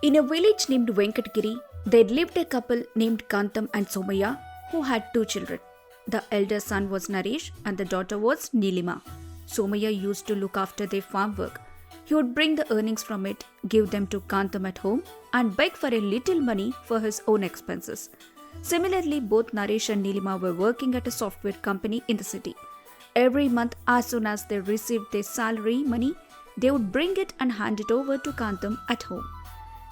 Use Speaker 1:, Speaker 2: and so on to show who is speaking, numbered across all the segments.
Speaker 1: In a village named Venkatgiri, there lived a couple named Kantam and Somaya who had two children. The elder son was Naresh and the daughter was Nilima. Somaya used to look after their farm work. He would bring the earnings from it, give them to Kantam at home, and beg for a little money for his own expenses. Similarly, both Naresh and Nilima were working at a software company in the city. Every month, as soon as they received their salary money, they would bring it and hand it over to Kantam at home.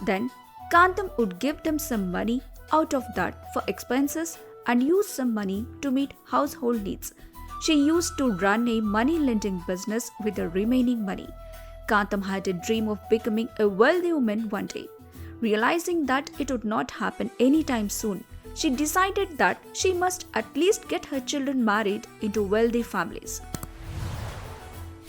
Speaker 1: Then, Kantam would give them some money out of that for expenses and use some money to meet household needs. She used to run a money lending business with the remaining money. Kantam had a dream of becoming a wealthy woman one day. Realizing that it would not happen anytime soon, she decided that she must at least get her children married into wealthy families.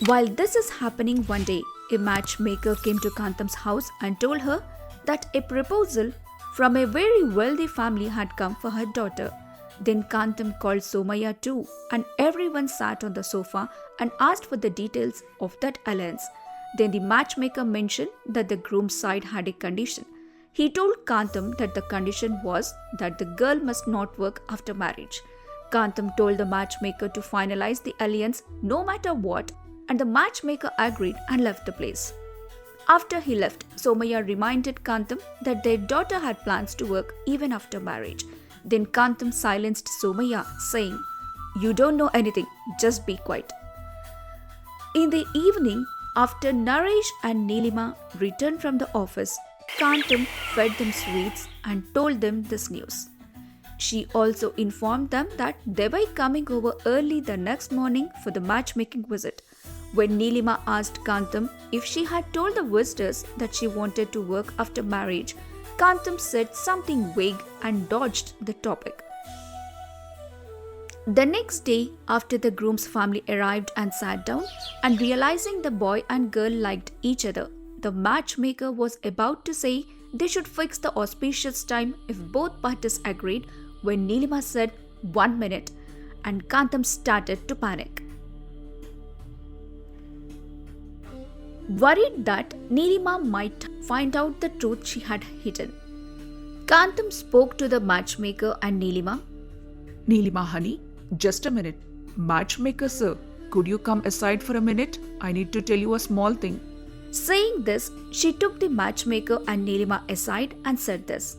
Speaker 1: While this is happening one day, a matchmaker came to Kantam's house and told her that a proposal from a very wealthy family had come for her daughter. Then Kantam called Somaya too, and everyone sat on the sofa and asked for the details of that alliance. Then the matchmaker mentioned that the groom's side had a condition. He told Kantam that the condition was that the girl must not work after marriage. Kantam told the matchmaker to finalize the alliance no matter what, and the matchmaker agreed and left the place. After he left, Somaya reminded Kantam that their daughter had plans to work even after marriage. Then Kantam silenced Somaya, saying, "You don't know anything, just be quiet." In the evening, after Naresh and Nilima returned from the office, Kantam fed them sweets and told them this news. She also informed them that they were coming over early the next morning for the matchmaking visit. When Nilima asked Kantam if she had told the visitors that she wanted to work after marriage, Kantam said something vague and dodged the topic. The next day, after the groom's family arrived and sat down, and realizing the boy and girl liked each other, the matchmaker was about to say they should fix the auspicious time if both parties agreed when Nilima said, "1 minute," and Kantam started to panic. Worried that Nilima might find out the truth she had hidden, Kantam spoke to the matchmaker and Nilima.
Speaker 2: Nilima, honey, just a minute. Matchmaker sir, could you come aside for a minute? I need to tell you a small thing.
Speaker 1: Saying this, she took the matchmaker and Nilima aside and said this.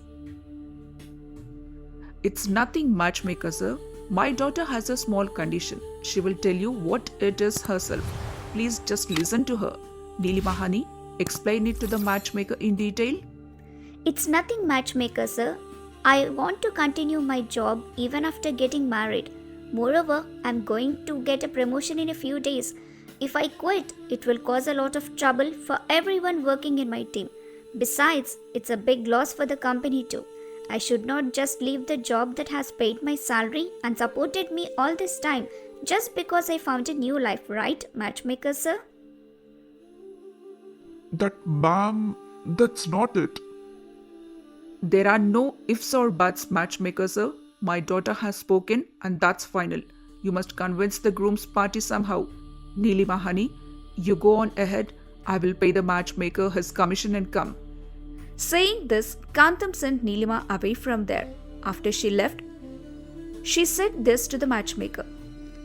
Speaker 2: It's nothing, matchmaker sir. My daughter has a small condition. She will tell you what it is herself. Please just listen to her. Nilima, honey, explain it to the matchmaker in detail.
Speaker 3: It's nothing, matchmaker sir. I want to continue my job even after getting married. Moreover, I'm going to get a promotion in a few days. If I quit, it will cause a lot of trouble for everyone working in my team. Besides, it's a big loss for the company too. I should not just leave the job that has paid my salary and supported me all this time just because I found a new life, right, matchmaker sir?
Speaker 4: Ma'am, that's not it.
Speaker 2: There are no ifs or buts, matchmaker sir. My daughter has spoken and that's final. You must convince the groom's party somehow. Nilima, honey, you go on ahead. I will pay the matchmaker his commission and come.
Speaker 1: Saying this, Kantam sent Nilima away from there. After she left, she said this to the matchmaker.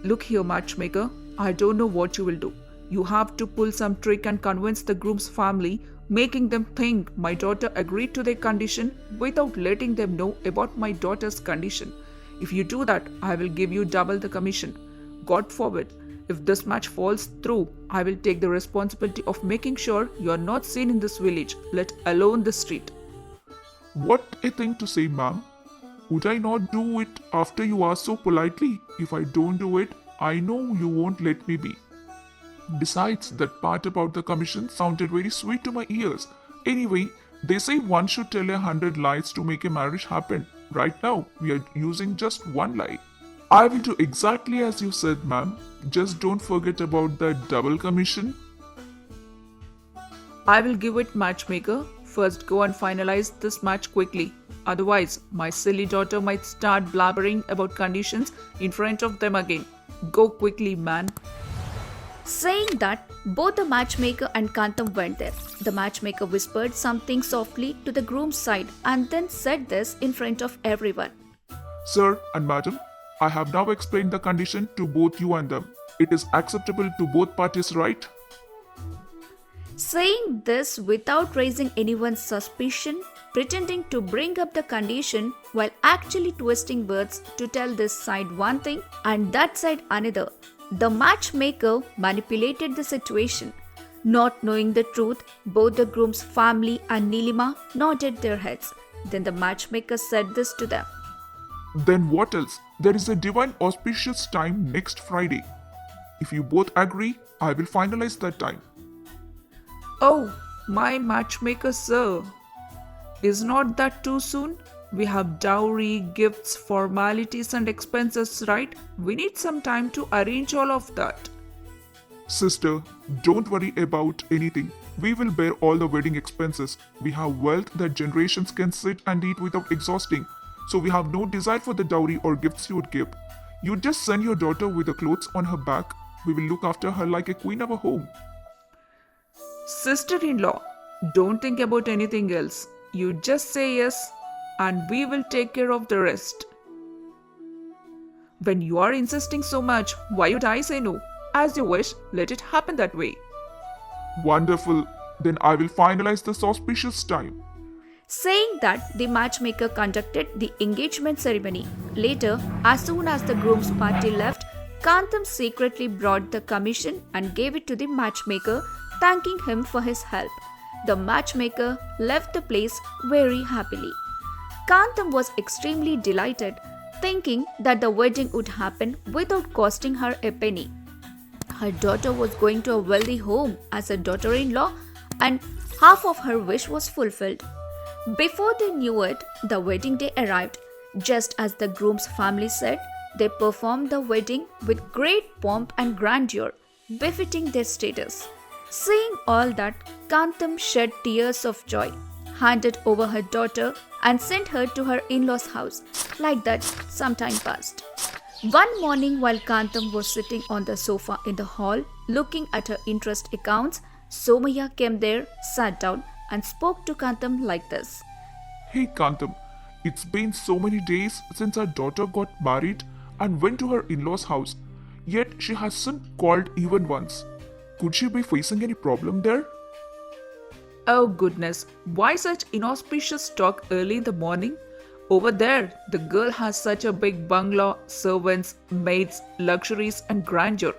Speaker 2: Look here, matchmaker, I don't know what you will do. You have to pull some trick and convince the groom's family, making them think my daughter agreed to their condition without letting them know about my daughter's condition. If you do that, I will give you double the commission. God forbid, if this match falls through, I will take the responsibility of making sure you are not seen in this village, let alone the street.
Speaker 4: What a thing to say, ma'am. Would I not do it after you ask so politely? If I don't do it, I know you won't let me be. Besides, that part about the commission sounded very sweet to my ears. Anyway, they say one should tell 100 lies to make a marriage happen. Right now, we are using just one lie. I will do exactly as you said, ma'am. Just don't forget about that double commission.
Speaker 2: I will give it, matchmaker. First, go and finalize this match quickly. Otherwise, my silly daughter might start blabbering about conditions in front of them again. Go quickly, man.
Speaker 1: Saying that, both the matchmaker and Kantam went there. The matchmaker whispered something softly to the groom's side and then said this in front of everyone.
Speaker 4: Sir and madam, I have now explained the condition to both you and them. It is acceptable to both parties, right?
Speaker 1: Saying this without raising anyone's suspicion, pretending to bring up the condition while actually twisting words to tell this side one thing and that side another. The matchmaker manipulated the situation. Not knowing the truth, both the groom's family and Nilima nodded their heads. Then the matchmaker said this to them.
Speaker 4: Then what else? There is a divine auspicious time next Friday. If you both agree, I will finalize that time.
Speaker 2: Oh, my matchmaker, sir. Is not that too soon? We have dowry, gifts, formalities, and expenses, right? We need some time to arrange all of that.
Speaker 4: Sister, don't worry about anything. We will bear all the wedding expenses. We have wealth that generations can sit and eat without exhausting. So we have no desire for the dowry or gifts you would give. You just send your daughter with the clothes on her back. We will look after her like a queen of a home.
Speaker 2: Sister-in-law, don't think about anything else. You just say yes and we will take care of the rest. When you are insisting so much, why would I say no? As you wish, let it happen that way.
Speaker 4: Wonderful. Then I will finalize this auspicious time.
Speaker 1: Saying that, the matchmaker conducted the engagement ceremony. Later, as soon as the groom's party left, Kantam secretly brought the commission and gave it to the matchmaker, thanking him for his help. The matchmaker left the place very happily. Kantam was extremely delighted, thinking that the wedding would happen without costing her a penny. Her daughter was going to a wealthy home as a daughter-in-law, and half of her wish was fulfilled. Before they knew it, the wedding day arrived. Just as the groom's family said, they performed the wedding with great pomp and grandeur, befitting their status. Seeing all that, Kantam shed tears of joy, handed over her daughter, and sent her to her in-laws' house. Like that, some time passed. One morning, while Kantam was sitting on the sofa in the hall, looking at her interest accounts, Somaya came there, sat down, and spoke to Kantam like this.
Speaker 4: Hey Kantam, it's been so many days since our daughter got married and went to her in-laws' house, yet she hasn't called even once. Could she be facing any problem there?
Speaker 2: Oh goodness, why such inauspicious talk early in the morning? Over there, the girl has such a big bungalow, servants, maids, luxuries, and grandeur.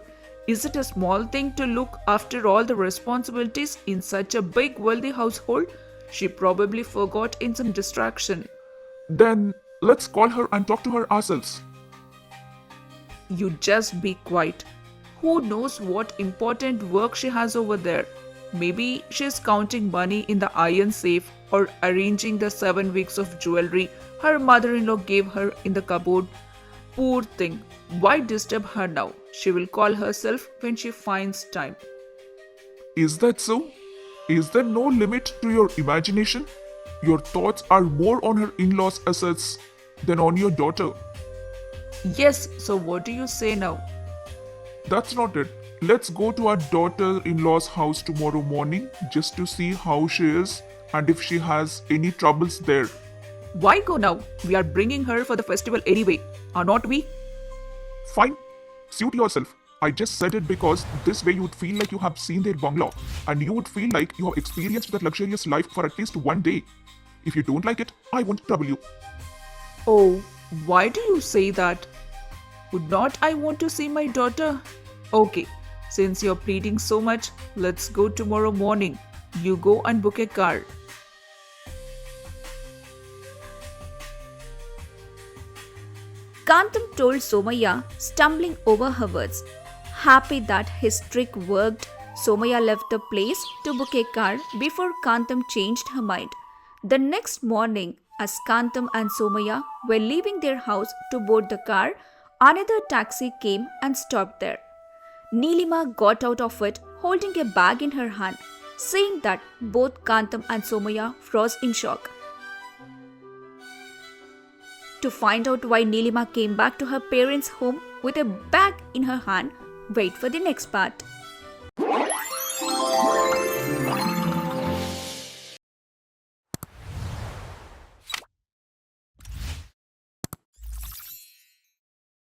Speaker 2: Is it a small thing to look after all the responsibilities in such a big, wealthy household? She probably forgot in some distraction.
Speaker 4: Then let's call her and talk to her ourselves.
Speaker 2: You just be quiet. Who knows what important work she has over there? Maybe she's counting money in the iron safe or arranging the 7 weeks of jewelry her mother-in-law gave her in the cupboard. Poor thing. Why disturb her now? She will call herself when she finds time.
Speaker 4: Is that so? Is there no limit to your imagination? Your thoughts are more on her in-laws' assets than on your daughter.
Speaker 2: Yes, so what do you say now?
Speaker 4: That's not it. Let's go to our daughter-in-law's house tomorrow morning just to see how she is and if she has any troubles there.
Speaker 2: Why go now? We are bringing her for the festival anyway, are not we?
Speaker 4: Fine. Suit yourself. I just said it because this way you would feel like you have seen their bungalow and you would feel like you have experienced that luxurious life for at least one day. If you don't like it, I won't trouble you.
Speaker 2: Oh, why do you say that? Would not I want to see my daughter? Okay, since you're pleading so much, let's go tomorrow morning. You go and book a car.
Speaker 1: Kantam told Somaya, stumbling over her words. Happy that his trick worked, Somaya left the place to book a car before Kantam changed her mind. The next morning, as Kantam and Somaya were leaving their house to board the car, another taxi came and stopped there. Nilima got out of it holding a bag in her hand. Seeing that, both Kantam and Somaya froze in shock. To find out why Nilima came back to her parents' home with a bag in her hand, wait for the next part.